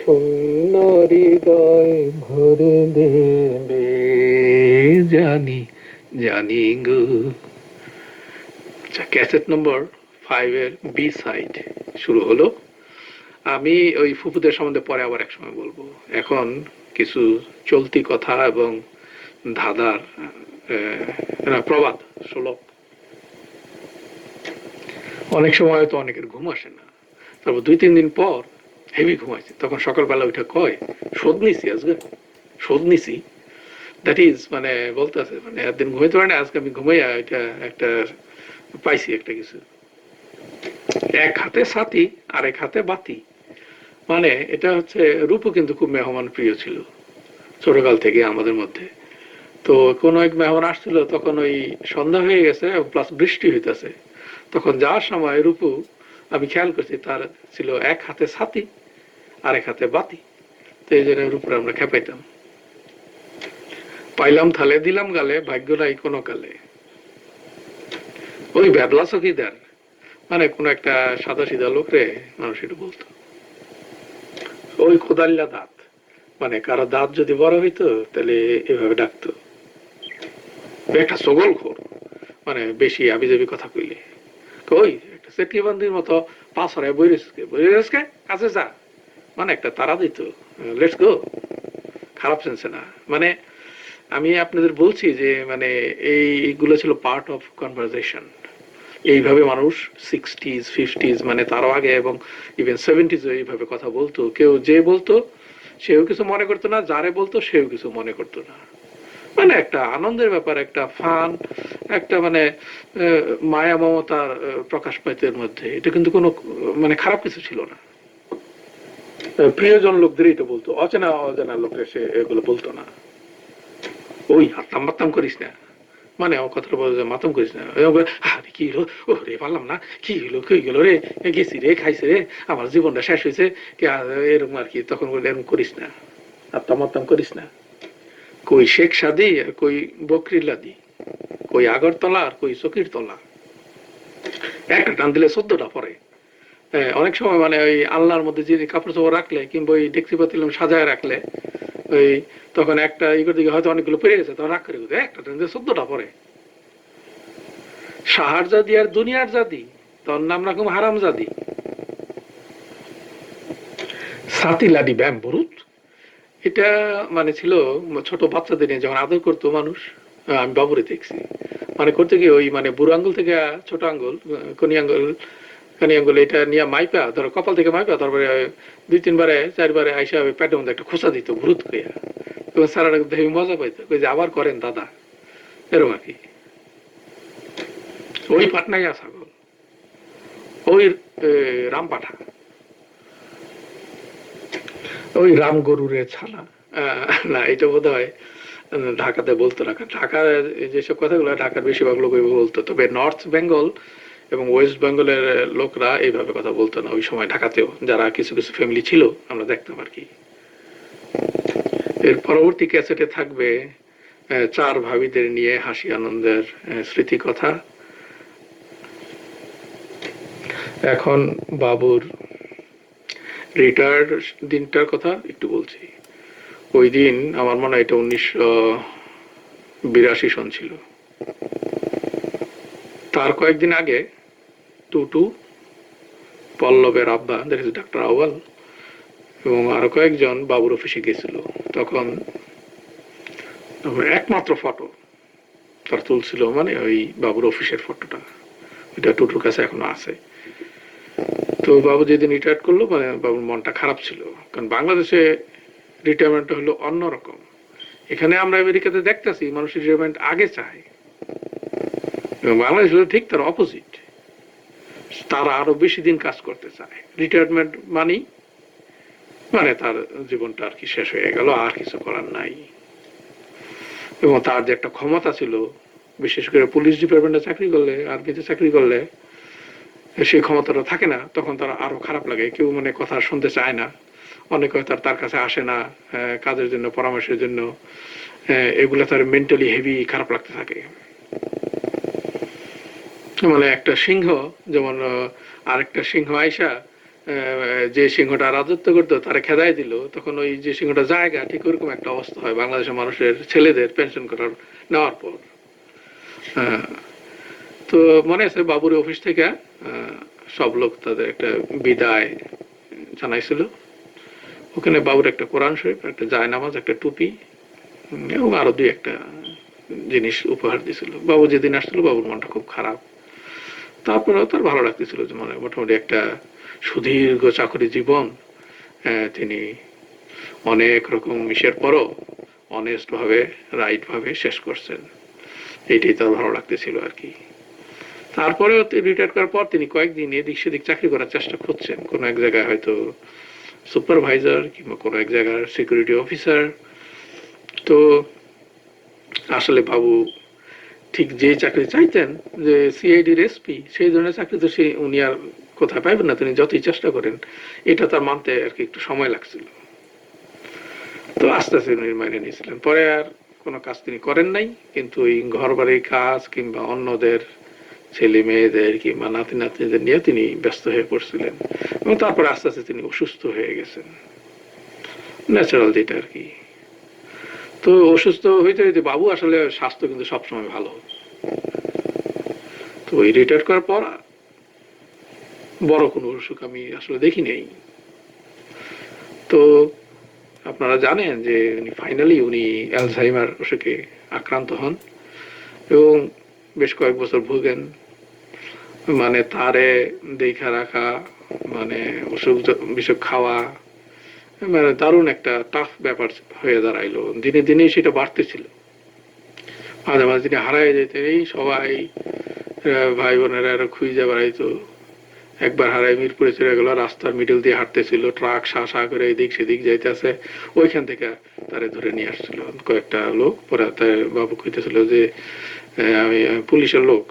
শূন্য হৃদয় ভরে দেবে, জানি জানি গো। আচ্ছা, ক্যাসেট নম্বর 5 এর বি সাইড শুরু হলো। আমি ওই ফুফুদের সম্বন্ধে পরে আবার এক সময় বলবো। এখন কিছু চলতি কথা এবং ধাঁধার প্রবাদ শ্লোক। অনেক সময় হয়তো অনেকের ঘুম আসে না, তারপর 2-3 দিন পর হেভি ঘুমাইছে, তখন সকালবেলা ওইটা কয় শোধ নিছি, আজকে শোধ নিছি। দ্যাট ইজ মানে বলতে আছে মানে একদিন ঘুমাইতে পারে না, আজকে আমি ঘুমাইয়া এটা একটা পাইছি একটা কিছু। এক হাতে ছাতি আর এক হাতে বাতি, মানে এটা হচ্ছে রূপও কিন্তু খুব মেহমান প্রিয় ছিল ছোটকাল থেকে আমাদের মধ্যে। তো কোনো এক মেহমান আসছিল, তখন ওই সন্ধ্যা হয়ে গেছে প্লাস বৃষ্টি হইতেছে, তখন যাওয়ার সময় রূপু আমি খেয়াল করছি তার ছিল এক হাতে ছাতি আর এক হাতে বাতি। তো এই জন্য রূপুরে আমরা খেপাইতাম। পাইলাম থালে দিলাম গালে, ভাগ্য নাই কোনো কালে। ওই ভ্যাবলা চকিদার মানে কোন একটা সাদা সিধা লোক রে মানুষ এটা বলতো। ওই কোদাল্লা দাঁত মানে কারো দাঁত যদি বড় হইতো তাহলে এভাবে ডাকতো। একটা সগল খোর মানে বেশি আবিজাবি কথা কইলে কই একটা সেটকি বান্দির মতো পাঁচ হরায় বইরেসকে কাছে যা, মানে একটা তারা দিত, লেটস গো। খারাপ সেন্সে না, মানে আমি আপনাদের বলছি যে মানে এইগুলো ছিল পার্ট অফ কনভারসেশন। এইভাবে মানুষ 60s 50s মানে তারও আগে এবং ইভেন 70s এইভাবে কথা বলতো। কেউ যে বলতো সেও কিছু মনে করতো না, যারে বলতো সেও কিছু মনে করতো না। মানে একটা আনন্দের ব্যাপার, একটা ফান, একটা মানে মায়া মমতার প্রকাশ পাইতো এর মধ্যে। এটা কিন্তু কোনো মানে খারাপ কিছু ছিল না। প্রিয়জন লোকদেরই তো বলতো, অচেনা অজানা লোকের সে এগুলো বলতো না। ওই হাত্তাম বাত্তাম করিস না, মানে ও কথাটা বলে মাতম করিস না। আরে কি হলো, ও রে পারলাম না, কি হলো কই গেল রে, গেছি রে খাইছে রে, আমার জীবনটা শেষ হয়েছে, এরকম আর কি। তখন বলে এরকম করিস না, হাত্তাম মাত্তাম করিস না। কই শেখ সাদি আর কই বকরির লাদি, কই আগরতলা আর কই চকির তলা। একটা টান দিলে 14টা পরে। অনেক সময় মানে ওই আল্লাহর মধ্যে যে কাপড় চোপড় রাখলে কিংবা ওই ডেকচি পাতিল সাজায় রাখলে ওই তখন একটা ইগোর দিকে হয়তো অনেকগুলো পেরে গেছে, তখন রাগ করে একটা টান দিয়ে 14টা পরে। সাহার জাদি আর দুনিয়ার জাদি, তোর নাম রাখুম হারাম জাদি। সাতি লাডি ব্যাম বরুত, এটা মানে ছিল ছোট বাচ্চাদের নিয়ে যখন আদর করতো মানুষ। আমি বাবুরে দেখছি মানে করতে গিয়ে ওই মানে বুড়ো আঙ্গুল থেকে ছোট আঙ্গুল কনি আঙ্গুল এটা নিয়ে মাইপা ধরো কপাল থেকে মাইপা, তারপরে 2-3 বারে 4 বারে আইসা পেটের মধ্যে একটা খোঁচা দিত ভুরুত কইয়া। এবং সারাটা দেখে মজা পাইতো, কই যে আবার করেন দাদা, এরকম আর কি। ওই পাটনাইয়া ছাগল, ওই রাম পাঠা, ওই রাম গরুরে ছানা। না এটা বোধ হয় ঢাকাতে বলতো না, ঢাকার যেসব কথাগুলো ঢাকার বেশিরভাগ লোক বলতো, তবে নর্থ বেঙ্গল এবং ওয়েস্ট বেঙ্গলের লোকরা এইভাবে কথা বলতো না ওই সময়। ঢাকাতেও যারা কিছু কিছু ফ্যামিলি ছিল আমরা দেখতাম আর কি। এর পরবর্তী ক্যাসেটে থাকবে 4 ভাবিদের নিয়ে হাসি আনন্দের স্মৃতি কথা। এখন বাবুর রিটায়ার্ড দিনটার কথা একটু বলছি। ওই দিন আমার মনে হয় এটা 1982 সন ছিল। তার কয়েকদিন আগে টুটু, পল্লবের আব্বা ডাক্তার আউয়াল এবং আরো কয়েকজন বাবুর অফিসে গেছিল। তখন একমাত্র ফটো তার তুলছিল, মানে ওই বাবুর অফিসের ফটোটা, এটা টুটুর কাছে এখনো আছে। তো বাবু যেদিন রিটায়ার করলো মানে বাবুর মনটা খারাপ ছিল, কারণ বাংলাদেশে রিটায়ারমেন্টটা হলো অন্যরকম। এখানে আমরা আমেরিকাতে দেখতেছি মানুষ রিটায়ারমেন্ট আগে চায়, এবং বাংলাদেশ হলো ঠিক তার অপোজিট। তারা আরো বেশি দিন কাজ করতে চায়। রিটায়ারমেন্ট মানেই মানে তার জীবনটা আর কি শেষ হয়ে গেল, আর কিছু করার নাই। এবং তার যে একটা ক্ষমতা ছিল, বিশেষ করে পুলিশ ডিপার্টমেন্টে চাকরি করলে, আর্মিতে চাকরি করলে সেই ক্ষমতাটা থাকে না, তখন তার আরো খারাপ লাগে। কেউ মানে কথা শুনতে চায় না, অনেক হয় তার কাছে আসে না কাজের জন্য, পরামর্শের জন্য। এগুলো তার মেন্টালি হেভি খারাপ লাগতে থাকে। মানে একটা সিংহ যেমন আরেকটা সিংহ আইসা যে সিংহটা রাজত্ব করতো তারা খেদাই দিল, তখন ওই যে সিংহটা জায়গা ঠিক ওরকম একটা অবস্থা হয় বাংলাদেশের মানুষের ছেলেদের পেনশন করার নেওয়ার পর। তো মনে আছে বাবুর অফিস থেকে সব লোক তাদের একটা বিদায় জানাইছিল। ওখানে বাবুর একটা কোরআন শরীফ, একটা জায়নামাজ, একটা টুপি এবং আরো দুই একটা জিনিস উপহার দিছিল। বাবু যেদিন আসছিল বাবুর মনটা খুব খারাপ। তারপরেও তার ভালো লাগতেছিল যে মানে মোটামুটি একটা সুদীর্ঘ চাকরি জীবন তিনি অনেক রকম ইসের পরও অনেস্ট ভাবে রাইট ভাবে শেষ করছেন, এইটাই তার ভালো লাগতেছিল আর কি। তারপরেও রিটায়ার করার পর তিনি কয়েকদিন এদিক সেদিক চাকরি করার চেষ্টা করছেন, কোন এক জায়গায় হয়তো সুপারভাইজার কিংবা কোন এক জায়গার সিকিউরিটি অফিসার। তো আসলে বাবু ঠিক যে চাকরি চাইতেন যে সিআইডির এসপি, সেই ধরনের চাকরি তো উনি আর কোথায় পাইবেন না, তিনি যতই চেষ্টা করেন। এটা তার মানতে আর কি একটু সময় লাগছিল। তো আস্তে আস্তে উনি মাইনে নিয়েছিলেন। পরে আর কোনো কাজ তিনি করেন নাই, কিন্তু এই ঘর বাড়ির কাজ কিংবা অন্যদের ছেলে মেয়েদের কিংবা নাতি নাতনিদের নিয়ে তিনি ব্যস্ত হয়ে পড়ছিলেন, এবং তারপরে আস্তে আস্তে তিনি অসুস্থ হয়ে গেছেন, ন্যাচারাল যেটা আর কি। তো অসুস্থ হইতে হইতে বাবু আসলে স্বাস্থ্য কিন্তু সবসময় ভালো। তো ওই রিটায়ার করার পর বড় কোনো অসুখ আমি আসলে দেখি নেই। তো আপনারা জানেন যে ফাইনালি উনি অ্যালঝাইমার অসুখে আক্রান্ত হন এবং বেশ কয়েক বছর ভোগেন। মানে তারে দেখা রাখা, মানে অসুখ বিসুখ খাওয়া, মানে দারুণ একটা টাফ ব্যাপার হয়ে দাঁড়াইলো। দিনে দিনে সেটা বাড়তেছিল। মাঝে মাঝে তিনি হারাই যেতেন, এই সবাই ভাই বোনেরা আরো খুঁজে বেড়াইতো। একবার হারাই মিরপুরে চলে গেল, রাস্তার মিডল দিয়ে হাঁটতেছিল, ট্রাক শা করে এদিক সেদিক যাইতেছে, ওইখান থেকে তারে ধরে নিয়ে আসছিল কয়েকটা লোক। পরে বাবু কইতেছিল যে আমি পুলিশের লোক।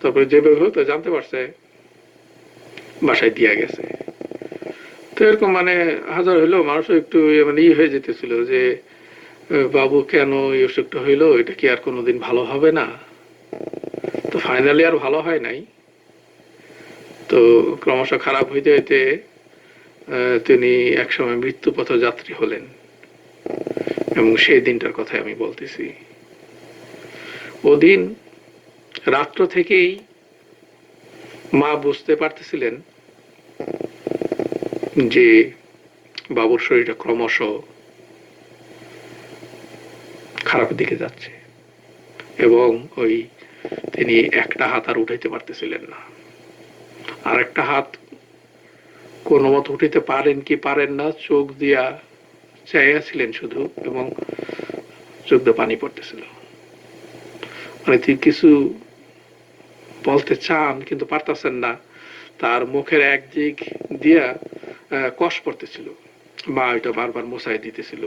তারপরে যেভাবে হোক জানতে পারছে, বাসায় দিয়া গেছে। তো এরকম মানে হাজার হইলেও মানুষও একটু মানে হয়ে যেতেছিল যে বাবু কেন এই অসুখটা হইলো, এটা কি আর কোনোদিন ভালো হবে না? তো ফাইনালি আর ভালো হয় নাই। তো ক্রমশ খারাপ হইতে হইতে তিনি একসময় মৃত্যু পথযাত্রী হলেন, এবং সেই দিনটার কথাই আমি বলতেছি। ওদিন রাত্র থেকেই মা বুঝতে পারতেছিলেন যে বাবুর শরীরটা ক্রমশ খারাপের দিকে যাচ্ছে, এবং ওই তিনি একটা হাত আর উঠাইতে পারতেছিলেন না। আর একটা হাত কোনো মতো উঠাইতে পারেন কি পারেন না, চোখ দিয়া চাইয়াছিলেন শুধু, এবং চোখ দিয়ে পানি পড়তেছিল। মানে তিনি কিছু বলতে চান কিন্তু পারতেছেন না, তার মুখের একদিক দিয়া কষ পড়তেছিল। মা ওইটা বারবার মোছাই দিতেছিল,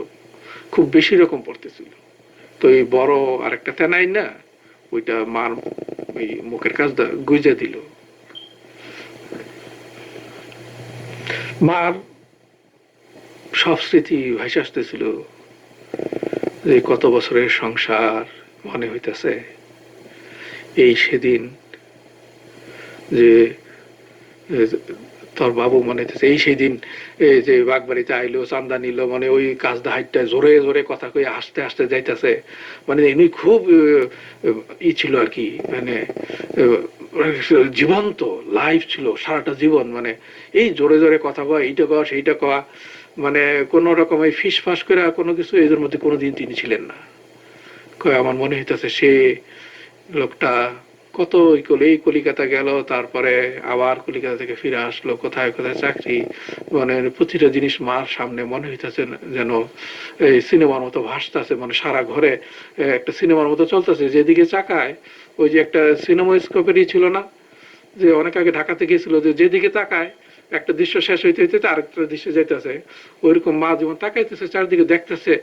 খুব বেশি রকম পড়তেছিল। তো এই বড় আরেকটা তেনাই না, ওইটা মার ওই মুখের কাজটা গুজে দিল। মার সব স্মৃতি ভাসে আসতেছিল, যে কত বছরের সংসার মনে হইতেছে। এই সেদিন যে তোর বাবু মনে হইতেছে, এই সেদিন যে বাগবাড়িতে আইলো, চান্দা নিল, মানে ওই কাজদা হাইটটা জোরে জোরে কথা কই হাসতে হাসতে যাইতেছে। মানে এমনি খুব ছিল আর কি, মানে জীবন্ত লাইফ ছিল সারাটা জীবন। মানে এই জোরে জোরে কথা কওয়া, এইটা কওয়া সেইটা কওয়া, মানে কোন রকম এই ফিস ফাস করে কোনো কিছু এদের মধ্যে কোনোদিন তিনি ছিলেন না। আমার মনে হইতেছে সে লোকটা কত এই কলিকাতা গেল, তারপরে আবার কলিকাতা থেকে ফিরে আসলো, কোথায় কোথায় চাকরি, মানে প্রতিটা জিনিস মার সামনে মনে হইতেছে যেন এই সিনেমার মতো ভাসতেছে। মানে সারা ঘরে একটা সিনেমার মতো চলতেছে, যেদিকে চাকায়। ওই যে একটা সিনেমা স্কোপেরই ছিল না, যে অনেক আগে ঢাকাতে গেছিল, যে যেদিকে তাকায় একটা দৃশ্য শেষ হইতে হইতে আরেকটা দৃশ্য যাইতেছে, ওইরকম মা যেমন তাকাইতেছে চারদিকে দেখতেছে,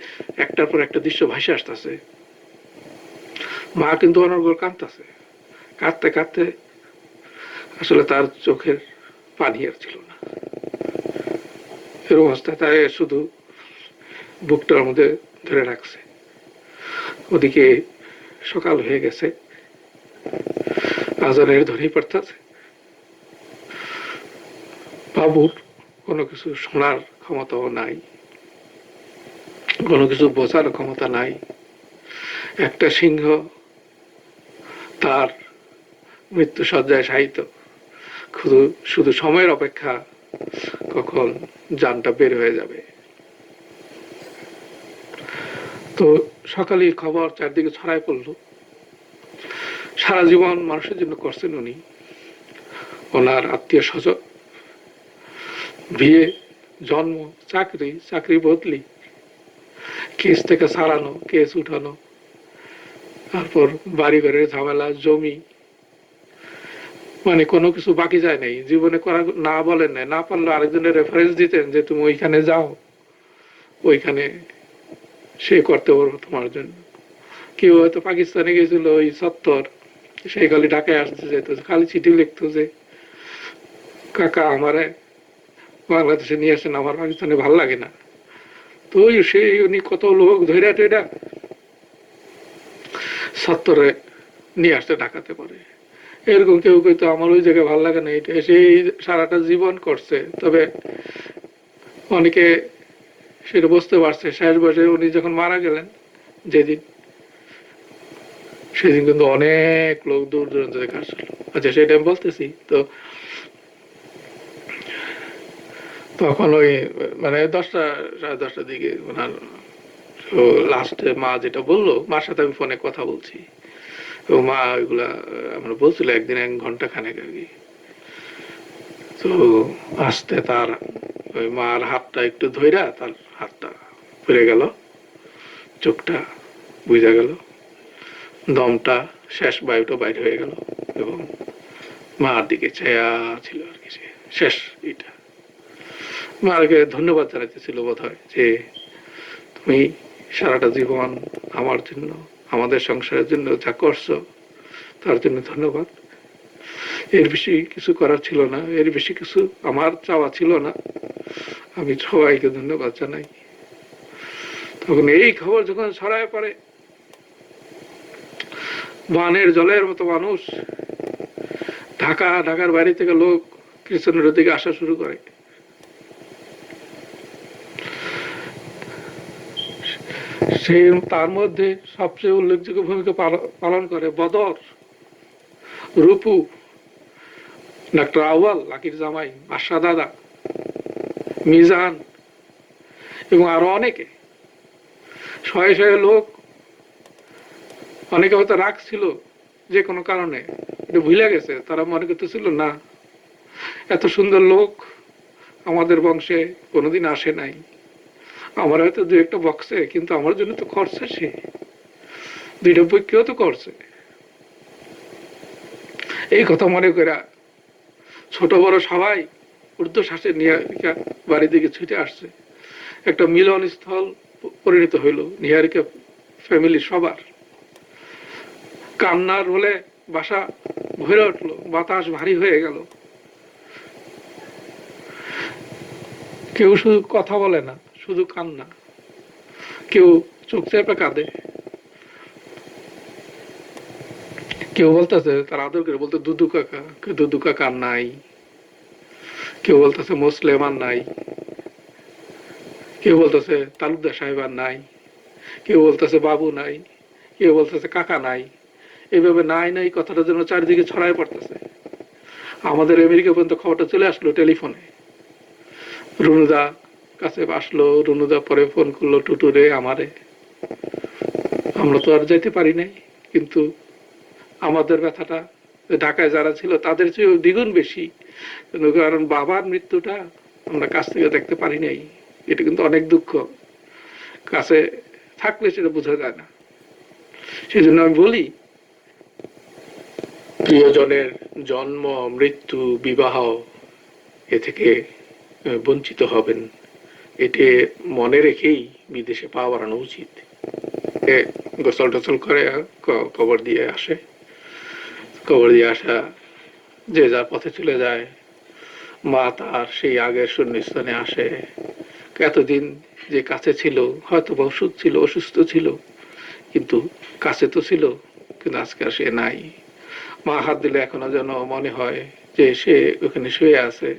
একটার পর একটা দৃশ্য ভাসে আসতেছে। মা কিন্তু অনর্গল কাঁদতেছে, কাঁদতে কাঁদতে আসলে তার চোখের পানি আর ছিল না। এর অবস্থায় তাই শুধু বুকটার মধ্যে ধরে রাখছে। ওদিকে সকাল হয়ে গেছে, আজানের ধ্বনি পড়তেছে। বাবুর কোনো কিছু শোনার ক্ষমতাও নাই, কোনো কিছু বোঝার ক্ষমতা নাই। একটা সিংহ তার মৃত্যু সজ্জায় শায়িত, শুধু শুধু সময়ের অপেক্ষা কখন জানটা বের হয়ে যাবে। তো সকালে খবর চারদিকে ছড়ায় পড়লো। সারা জীবন মানুষের জন্য করছেন উনি, ওনার আত্মীয় স্বজন, বিয়ে, জন্ম, চাকরি, চাকরি বদলি, কেস থেকে ছাড়ানো, কেস উঠানো, তারপর বাড়ি ঘরের ঝামেলা, জমি, মানে কোনো কিছু বাকি যায় নাই জীবনে করা। না বলেন নাই, না পারলে আরেকজনের রেফারেন্স দিতেন যে তুমি ওইখানে যাও, ওইখানে সে করতে পারবো তোমার জন্য। কেউ হয়তো পাকিস্তানে গেছিল ওই 70, সেই খালি ঢাকায় আসতে যেত, খালি চিঠি লিখতো যে কাকা আমারে বাংলাদেশে নিয়ে আসেন, আমার পাকিস্তানে ভাল লাগে না। তো ওই সেই উনি কত লোক ধৈরা টৈরা 70-এ নিয়ে আসতে ঢাকাতে পারে। এরকম কেউ কেউ তো আমার ওই জায়গায় ভাল লাগে না, এটা সেই সারাটা জীবন করছে। তবে অনেকে সেটা বুঝতে পারছে শেষ বয়সে উনি যখন মারা গেলেন, যেদিন, সেদিন কিন্তু অনেক লোক দূর দূরান্ত থেকে আসলো। আচ্ছা, সেটা আমি বলতেছি। তো তখন ওই মানে 10টা, সাড়ে 10টার দিকে ওনার লাস্টে মা যেটা বললো, মার সাথে আমি ফোনে কথা বলছি, তো মা ওইগুলা আমরা বলছিল একদিন 1 ঘন্টা খানেক আর কি। তো আসতে তার ওই মার হাতটা একটু ধইরা তার হাতটা পড়ে গেল, চোখটা বুঝা গেল, দমটা শেষ বায়ুটা বাইর হয়ে গেল, এবং মার দিকে ছায়া ছিল আর কি। শেষ এটা মাকে ধন্যবাদ জানাইতেছিল বোধ হয়, যে তুমি সারাটা জীবন আমার জন্য, আমাদের সংসারের জন্য যা করছো তার জন্য ধন্যবাদ। এর বেশি কিছু করার ছিল না, এর বেশি কিছু আমার চাওয়া ছিল না, আমি সবাইকে ধন্যবাদ জানাই। তখন এই খবর যখন ছড়ায় পড়ে, বানের জলের মতো মানুষ ঢাকার বাইরে থেকে লোক কৃষ্ণের দিকে আসা শুরু করে। সেই তার মধ্যে সবচেয়ে উল্লেখযোগ্য ভূমিকা পালন করে বদর, রূপু, ডাক্তার আউয়াল, লাকির জামাই, আশা দাদা, মিজান এবং আরো অনেকে। শয়ে শয়ে লোক, অনেকে হয়তো রাগ ছিল যে কোনো কারণে, এটা ভুলে গেছে, তারা মনে করতেছিল না এত সুন্দর লোক আমাদের বংশে কোনোদিন আসে নাই, আমার হয়তো 2-1টা বক্সে, কিন্তু আমার জন্য তো করছে, সে 2টা পক্ষেও তো করছে। এই কথা মনে করে ছোট বড় সবাই ঊর্ধ্বশ্বাসে নিহারিকা বাড়ির দিকে ছুটে আসছে। একটা মিলন স্থল পরিণত হইল নিহারিকা ফ্যামিলির সবার। কান্নার বলে বাসা ভরে উঠলো, বাতাস ভারী হয়ে গেল। কেউ শুধু কথা বলে না, শুধু কান্না, কেউ চোখ চেপে কাঁদে, কেউ বলতেছে তার আদর করে বলতে দুদু কাকা, দুদু কাকা নাই, কেউ বলতেছে মুসলিম আর নাই, কেউ বলতেছে তালুকদার সাহেব আর নাই, কেউ বলতেছে বাবু নাই, কেউ বলতেছে কাকা নাই। এইভাবে নাই নাই কথাটা যেন চারিদিকে ছড়ায় পড়তেছে। আমাদের আমেরিকা পর্যন্ত খবরটা চলে আসলো টেলিফোনে। রুনুদা কাছে আসলো, রুনুদা পরে ফোন করলো টুটুরে, আমারে। আমরা তো আর যেতে পারি নাই, কিন্তু আমাদের ব্যথাটা ঢাকায় যারা ছিল তাদের চেয়েও দ্বিগুণ বেশি, কারণ বাবার মৃত্যুটা আমরা কাছ থেকে দেখতে পারি নাই। এটা কিন্তু অনেক দুঃখ, কাছে থাকলে সেটা বোঝা যায় না। সেই জন্য আমি বলি, প্রিয়জনের জন্ম, মৃত্যু, বিবাহ, এ থেকে বঞ্চিত হবেন, এটি মনে রেখেই বিদেশে পা বাড়ানো উচিত। গোসল টোসল করে কবর দিয়ে আসে, কবর দিয়ে আসা যে যার পথে চলে যায়। মা তার সেই আগের শূন্যস্থানে আসে। এতদিন যে কাছে ছিল, হয়তো বা ওষুধ ছিল, অসুস্থ ছিল, কিন্তু কাছে তো ছিল, কিন্তু আজকে আর সে নাই। মা হাত দিলে এখনো যেন মনে হয় যে সে ওখানে শুয়ে আছে,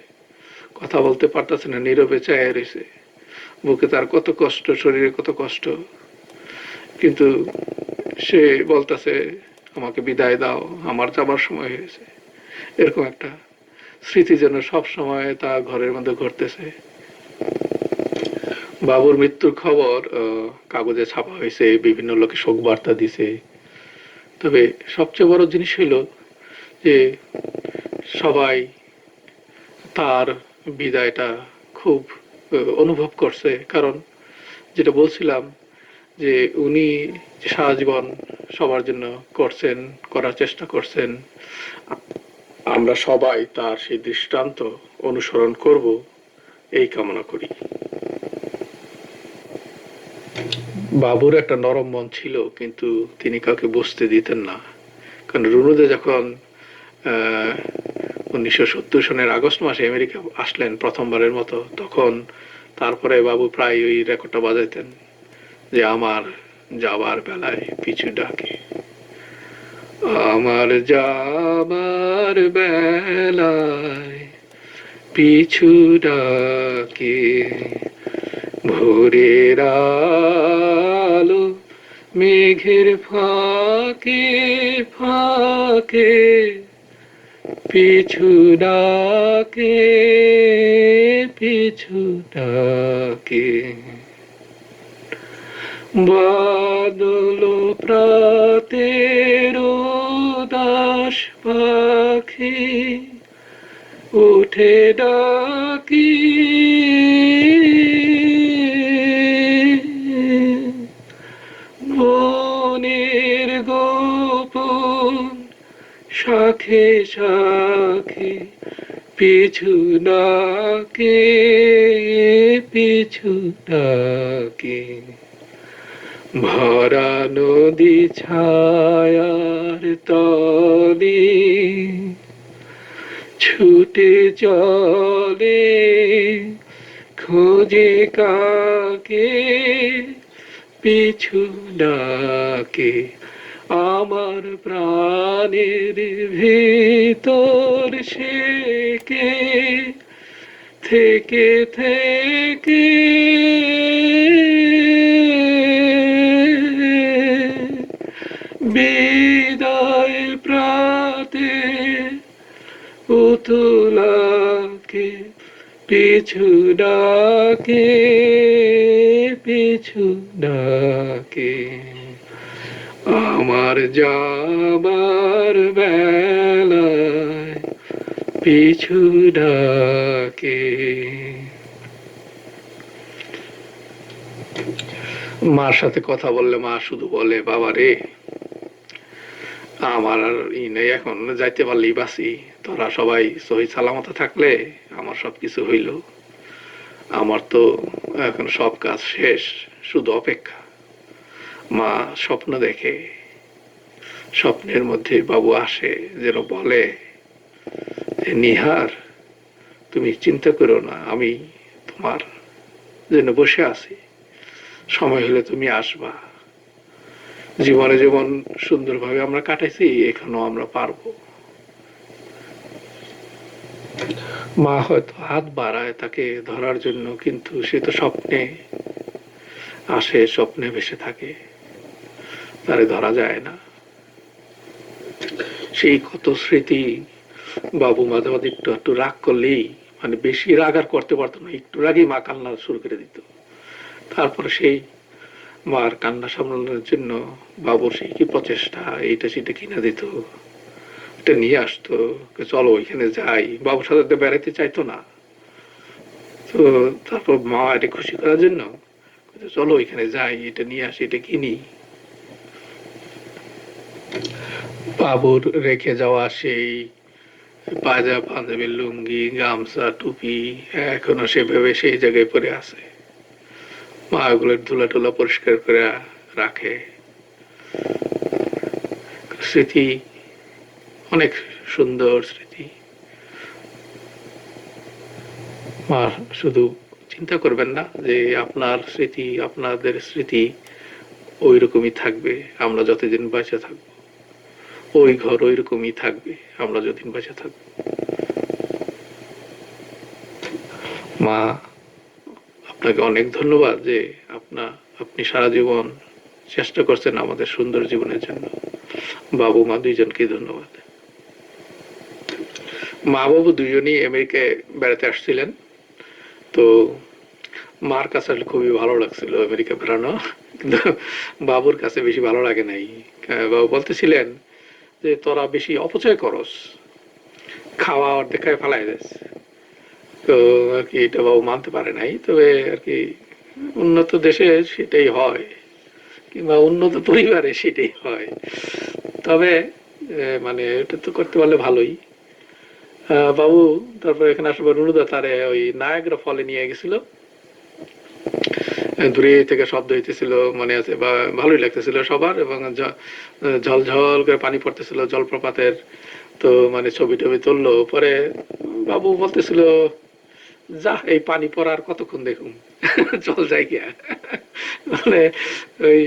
কথা বলতে পারতেছে না, নীরবে চায় রয়েছে। বুকে তার কত কষ্ট, শরীরে কত কষ্ট, কিন্তু সে বলতেছে আমাকে বিদায় দাও, আমার যাবার সময় হয়েছে। এরকম একটা স্মৃতি যেন সব সময় তার ঘরের মধ্যে ঘটতেছে। বাবুর মৃত্যুর খবর কাগজে ছাপা হয়েছে, বিভিন্ন লোকে শোক বার্তা দিছে। তবে সবচেয়ে বড় জিনিস হইল যে সবাই তার বিদায়টা খুব অনুভব করছে। কারণ যেটা বলছিলাম যে উনি সারা জীবন সবার জন্য করছেন, করার চেষ্টা করছেন। আমরা সবাই তার সেই দৃষ্টান্ত অনুসরণ করব, এই কামনা করি। বাবুর একটা নরম মন ছিল, কিন্তু তিনি কাউকে বুঝতে দিতেন না। কারণ রুনুদে যখন 1970 সনের আগস্ট মাসে আমেরিকা আসলেন প্রথমবারের মতো, তখন তারপরে বাবু প্রায় ওই রেকর্ডটা বাজাইতেন যে আমার যাবার বেলায় পিছু ডাকে, আমার যাবার বেলায় পিছু ডাকে, ভোরের আলো মেঘের ফাঁকে ফাঁকে পিছু ডাকে, পিছু ডাকে। বাদল প্রাতের দাস পাখি উঠে ডাকি, মনের গোপন শাখে শাখে পিছু ডাকে, পিছু ডাকে। ভরা নদী ছায়ার তলে ছুটে চলে খোঁজে কাকে, পিছু ডাকে। আমার প্রাণের ভিতর সে কে থেকে থেকে বিদায় প্রাতে উতলাকে পিছু ডাকে, পিছু ডাকে। আমার যাবার বেলায় পিছু ডাকে। মার সাথে কথা বললে মা শুধু বলে, বাবা রে, আমার আর নেই, এখন যাইতে পারলেই বাঁচি, তোরা সবাই সহি সালামতে থাকলে আমার সবকিছু হইল। আমার তো এখন সব কাজ শেষ, শুধু অপেক্ষা। মা স্বপ্ন দেখে, স্বপ্নের মধ্যে বাবু আসে, যেন বলে যে নিহার, তুমি চিন্তা করো না, আমি তোমার জন্য বসে আছি, সময় হলে তুমি আসবা। জীবনে যেমন সুন্দরভাবে আমরা কাটাইছি, এখানেও আমরা পারবো। মা হয়তো হাত বাড়ায় তাকে ধরার জন্য, কিন্তু সে তো স্বপ্নে আসে, স্বপ্নে ভেসে থাকে, তারে ধরা যায় না। সেই কত স্মৃতি। বাবু মাঝে মাঝে একটু একটু রাগ করলেই, মানে বেশি রাগ আর করতে পারতো না, একটু রাগেই মা কান্না শুরু করে দিত। তারপরে সেই মার কান্না সামলানোর জন্য বাবুর সেই কি প্রচেষ্টা, এইটা সেটা কিনে দিত, এটা নিয়ে আসতো, চলো ওইখানে যাই। বাবুর সাথে বেড়াইতে চাইতো না, তো তারপর মা এটা খুশি করার জন্য চলো ওইখানে যাই, এটা নিয়ে আসি, এটা কিনি। বাবুর রেখে যাওয়া সেই পাঞ্জাবির লুঙ্গি, গামছা, টুপি এখনো সেভাবে সেই জায়গায় পরে আছে। মা ওগুলোর ধুলা টুলা পরিষ্কার করে রাখে। স্মৃতি, অনেক সুন্দর স্মৃতি। মা শুধু চিন্তা করবেন না যে আপনার স্মৃতি, আপনাদের স্মৃতি ওই রকমই থাকবে আমরা যতদিন বেঁচে থাকবো, ওই ঘর ওই রকমই থাকবে আমরা যতদিন বেঁচে থাকবো। মা, আপনাকে অনেক ধন্যবাদ যে আপনি সারা জীবন চেষ্টা করছেন আমাদের সুন্দর জীবনের জন্য। বাবু মা দুইজনকে ধন্যবাদ। মা বাবু দুইজনই আমেরিকায় বেড়াতে আসছিলেন, তো মার কাছে খুবই ভালো লাগছিল আমেরিকা বেড়ানো, কিন্তু বাবুর কাছে বেশি ভালো লাগে নাই। বাবু বলতেছিলেন যে তোরা বেশি অপচয় করস, খাওয়া অর্ধেক খায় ফেলাই দেস। তো আর কি এটা বাবু মানতে পারে নাই, তবে আর কি উন্নত দেশে সেটাই হয়, কিংবা উন্নত পরিবারে সেটাই হয়। তবে মানে এটা তো করতে পারলে ভালোই। বাবু তারপরে এখানে আসার পর রুনুদা তারে ওই নায়াগ্রা ফলে নিয়ে গেছিল। দূরে থেকে শব্দ হইতেছিল মনে আছে, বা ভালোই লাগতেছিল সবার, এবং ঝলঝল করে পানি পড়তেছিল জলপ্রপাতের। তো মানে ছবি টবি তুললো পরে। বাবু বলতেছিল, যা এই পানি পড়ার কতক্ষণ দেখুন, চল যাই গিয়া। মানে ওই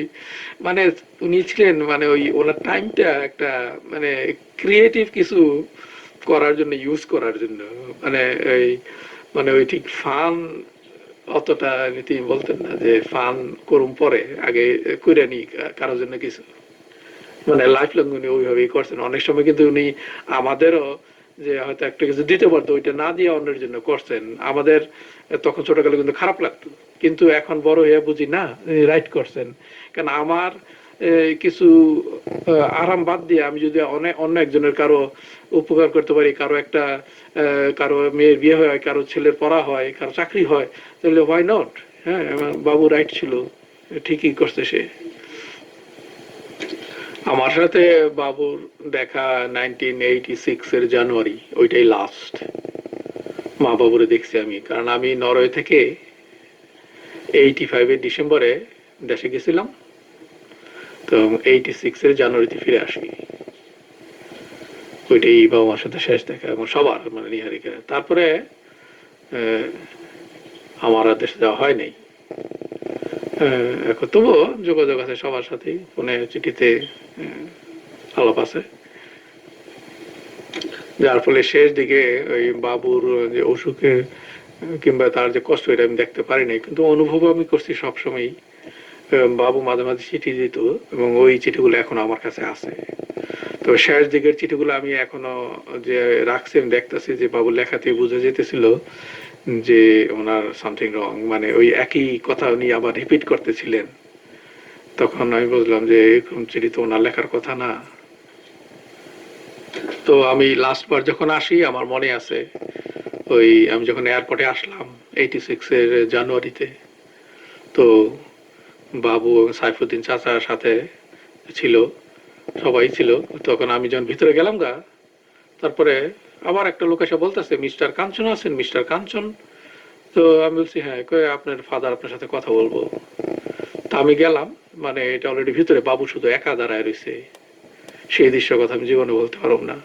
মানে উনি ছিলেন মানে ওই ওনার টাইমটা একটা মানে ক্রিয়েটিভ কিছু করার জন্য, ইউজ করার জন্য। মানে ওই মানে ওই ঠিক ফান অতটা নীতি বলতেন না, যে ফান করুম পরে আগে কইরা নি কারোর জন্য কিছু। মানে লাইফ লং উনি ওইভাবেই করছেন। অনেক সময় কিন্তু উনি আমাদেরও যে হয়তো একটা কিছু দিতে পারতো, ওইটা না দিয়ে অন্যের জন্য করছেন। আমাদের তখন ছোটকালে কিন্তু খারাপ লাগতো, কিন্তু এখন বড় হয়ে বুঝি না রাইট করছেন। কারণ আমার কিছু আরাম বাদ দিয়ে আমি যদি অন্য একজনের কারো উপকার করতে পারি, কারো একটা কারো মেয়ের বিয়ে হয়, কারো ছেলের পড়া হয়, কারো চাকরি হয়, তাহলে হোয়াই নট। হ্যাঁ, বাবু রাইট ছিল, ঠিকই করছে সে। আমার সাথে বাবুর দেখা 1986 এর জানুয়ারি, ওইটাই লাস্ট মা বাবুরে দেখছি আমি। কারণ আমি নরওয়ে থেকে 85 এর ডিসেম্বরে দেশে গেছিলাম, তো 86 এর জানুয়ারিতে ফিরে আসি। ওইটাই বাবা মার সাথে শেষ দেখা, এবং সবার মানে নিহারিকা। তারপরে আমার আর দেশে যাওয়া হয় নাই। এখন তবুও যোগাযোগ আছে সবার সাথেই, ফোনে চিঠিতে আলাপ আছে। যার ফলে শেষ দিকে ওই বাবুর যে অসুখে কিংবা তার যে কষ্ট, এটা আমি দেখতে পারি নাই, কিন্তু অনুভব আমি করছি সবসময়। বাবু মাঝে মাঝে চিঠি দিত, এবং ওই চিঠিগুলো এখনো আমার কাছে আছে। তো শেষ দিকের চিঠিগুলো আমি এখনো যে রাখছি, আমি দেখতেছি যে বাবুর লেখাতে বোঝা যেতেছিল যে ওনার সামথিং রং, মানে ওই একই কথা উনি আবার রিপিট করতেছিলেন। তখন আমি বুঝলাম যে এরকম চিঠি তো ওনার লেখার কথা না। তো আমি লাস্ট বার যখন আসি, আমার মনে আছে ওই আমি যখন এয়ারপোর্টে আসলাম 86 এর জানুয়ারিতে, তো বাবু এবং সাইফুদ্দিন চাচার সাথে ছিল, সবাই ছিল। তখন আমি যখন ভিতরে গেলাম গা, তারপরে আবার একটা লোক এসে বলতেছে, মিস্টার কাঞ্চন আছেন, মিস্টার কাঞ্চন? তো আমি বলছি হ্যাঁ, আপনার ফাদার আপনার সাথে কথা বলবো। তা আমি গেলাম, মানে এটা অলরেডি ভিতরে, বাবু শুধু একা দাঁড়ায় রয়েছে। সেই দৃশ্যের কথা আমি জীবনে বলতে পারব না।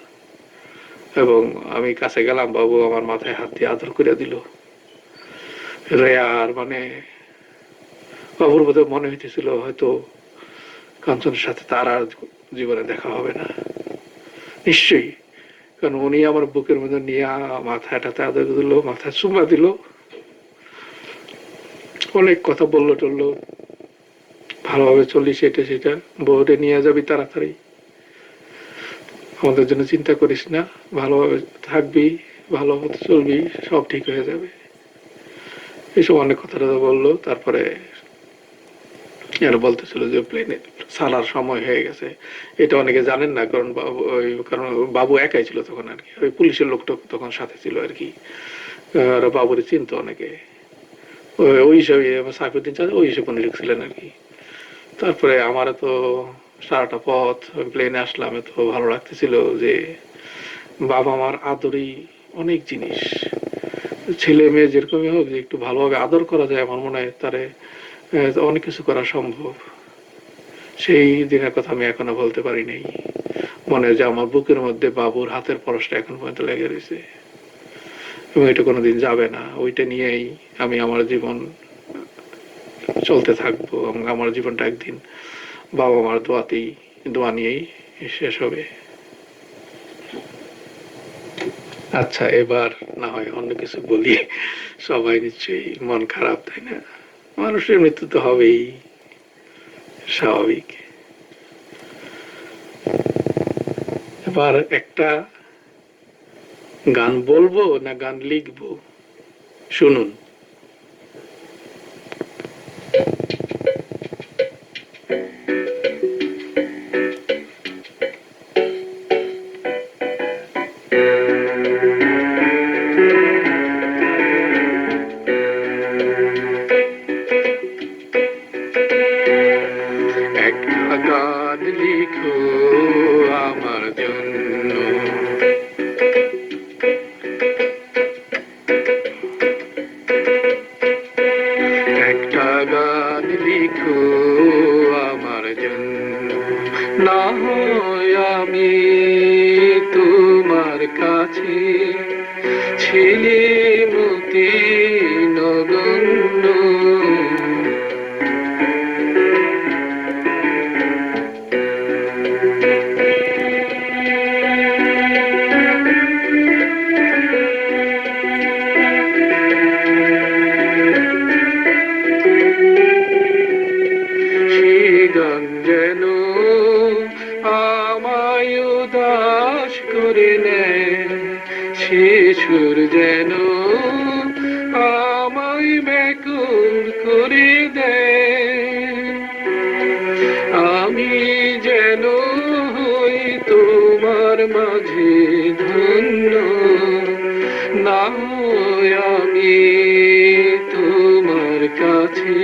এবং আমি কাছে গেলাম, বাবু আমার মাথায় হাত দিয়ে আদর করে দিল। রেয়ার মানে বাবুর বোধহয় মনে হইতেছিল হয়তো কাঞ্চনের সাথে তার আর জীবনে দেখা হবে না, নিশ্চয়ই। কারণ উনি আমার বুকের মধ্যে নিয়ে মাথাটাতে আদর দিল, মাথায় চুমা দিল, অনেক কথা বললো টললো, ভালোভাবে চলিস, এটা সেটা, বউরে নিয়ে যাবি তাড়াতাড়ি, আমাদের জন্য চিন্তা করিস না, ভালোভাবে থাকবি, ভালোভাবে চলবি, সব ঠিক হয়ে যাবে, এইসব অনেক কথা বললো। তারপরে বলতেছিল যে প্লেনে ছাড়ার সময় হয়ে গেছে। এটা অনেকে জানেন না, কারণ কারণ বাবু একাই ছিল তখন আর কি, ওই পুলিশের লোকটা তখন সাথে ছিল আর কি। বাবুরে চিনত অনেকে, ওই হিসাবে সাইফুদ্দিন চাচা ওই হিসেবে লিখছিলেন আর কি। তারপরে আমার তো সারাটা পথ প্লেনে আসলাম, এত ভালো লাগতেছিল যে বাবা মার আদরই অনেক জিনিস। ছেলে মেয়ে যেরকমই হোক, যে একটু ভালোভাবে আদর করা যায়, আমার মনে হয় তারে অনেক কিছু করা সম্ভব। সেই দিনের কথা আমি এখনো বলতে পারি নাই। মনে হয় যে আমার বুকের মধ্যে বাবুর হাতের পরশটা এখন পর্যন্ত লেগে রয়েছে, এবং এটা কোনোদিন যাবে না। ওইটা নিয়েই আমি আমার জীবন চলতে থাকবো, এবং আমার জীবনটা একদিন বাবা মার দোয়া নিয়েই শেষ হবে। আচ্ছা, এবার না হয় অন্য কিছু বলি। সবাই নিশ্চয়ই মন খারাপ, তাই না? মানুষের মৃত্যু তো হবেই, স্বাভাবিক। এবার একটা গান বলবো না গান লিখবো, শুনুন। একটা গান লিখো আমার জন্য, একটা গান লিখো আমার জন্য, না হয় আমি তোমার কাছে ছেলে মতি নগণ্য। সে গান যেন আমায় উদাস করে নেয়, সে সুর যেন আমায় ব্যাকুল করে দেয়। আমি যেন হই তোমার মাঝে ধন্য, না হয় আমি তোমার কাছে।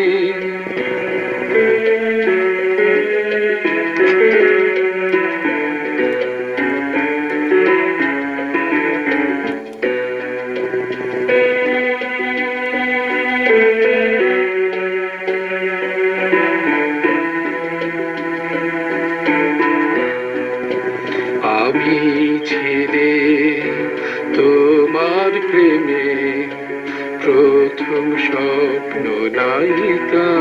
আমি ছেলে তোমার প্রেমে প্রথম স্বপ্ন নায়িকা,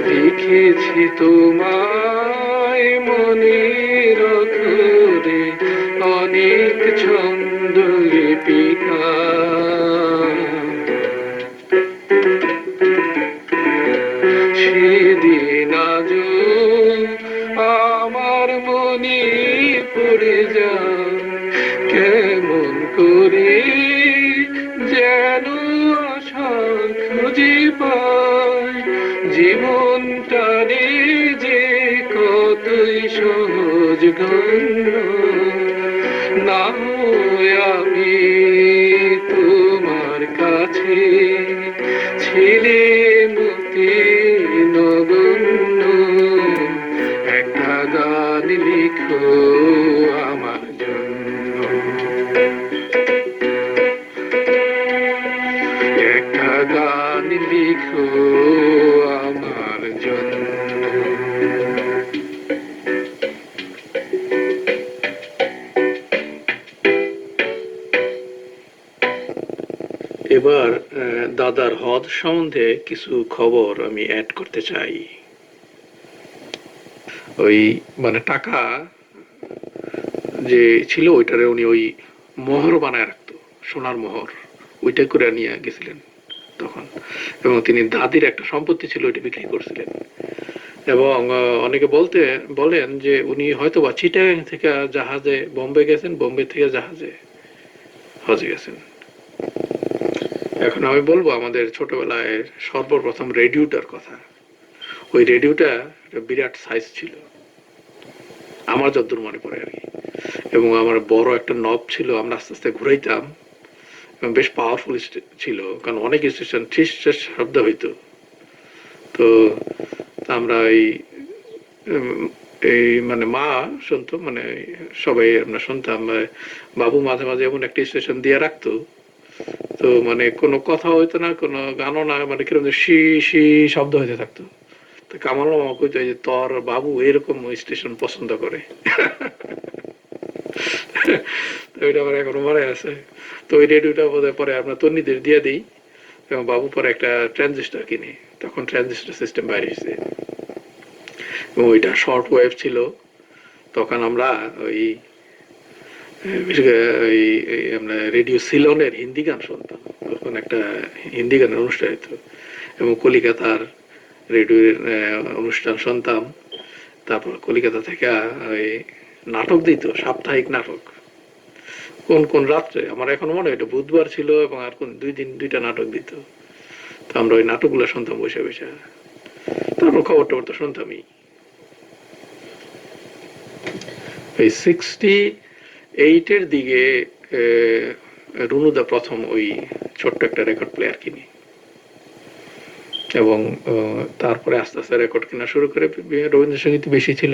লিখেছি তোমায় মনের অক্ষরে অনেক ছন্দ লিপিকা। সেদিন আজও আমার মনে পড়ে যায়, কেমন করে যেন আশা খুঁজে পায়। জীবনটারে যে কতই সহজ গণ্য, না হয় আমি তোমার কাছে ছেলে মতি নগণ্য। একটা গান লিখো আমার জন্য, একটা গান লিখো আমার জন্য। এবার দাদার হদ সম্বন্ধে কিছু খবর আমি অ্যাড করতে চাই। ওই মানে টাকা যে ছিল ওইটারে উনি ওই মোহর বানায় রাখতো, সোনার মোহর, ওইটা করে নিয়ে গেছিলেন তখন। এবং তিনি দাদির একটা সম্পত্তি ছিল, ওইটা বিক্রি করছিলেন। এবং অনেকে বলেন যে উনি হয়তো বা চিটাগাং থেকে জাহাজে বোম্বে গেছেন, বোম্বে থেকে জাহাজে হজে গেছেন। এখন আমি বলবো আমাদের ছোটবেলায় সর্বপ্রথম রেডিওটার কথা। ওই রেডিওটা বিরাট সাইজ ছিল আমার যতদূর মনে পড়ে আর কি। এবং আমার বড় একটা নব ছিল, আমরা আস্তে আস্তে ঘুরাইতাম, এবং বেশ পাওয়ারফুল ছিল, কারণ অনেক স্টেশন ঠিস শব্দ হইতো। তো আমরা এই মানে মা শুনতো, মানে সবাই আমরা শুনতাম। বাবু মাঝে মাঝে এমন একটা স্টেশন দিয়ে রাখতো, তো মানে কোনো কথা হইতো না, কোনো গানও না, মানে কিরকম শি শি শব্দ হইতে থাকতো। তো কামাল মামা কইতো যে তোর বাবু এরকম স্টেশন পছন্দ করে। তো ওইটা আমার এখনো মনে আছে। তো ওই রেডিওটা বোধহয় পরে আমরা তন্নিদের দিয়ে দিই, এবং বাবু পরে একটা ট্রানজিস্টার কিনে, তখন ট্রানজিস্টার সিস্টেম বাইরে এসেছে, এবং ওইটা শর্ট ওয়েভ ছিল। তখন আমরা ওই বিশেষ করে আমরা রেডিও সিলনের হিন্দি গান শুনতাম, তখন একটা হিন্দি গানের অনুষ্ঠান হতো, এবং কলিকাতার রেডিওর অনুষ্ঠান শুনতাম। তারপর কলিকাতা থেকে ওই নাটক দিত, সাপ্তাহিক নাটক, কোন কোন রাত্রে আমার এখন মনে হয় এটা বুধবার ছিল, এবং আর কোন দুইটা নাটক দিত। তো আমরা ওই নাটকগুলো শুনতাম বসে বসে। তারপর খবর টবর তো শুনতামই। এই 68-এর দিকে রুনুদা প্রথম ওই ছোট্ট একটা রেকর্ড প্লেয়ার কিনে, এবং তারপরে আস্তে আস্তে রেকর্ড কেনা শুরু করে। রবীন্দ্রসঙ্গীত বেশি ছিল,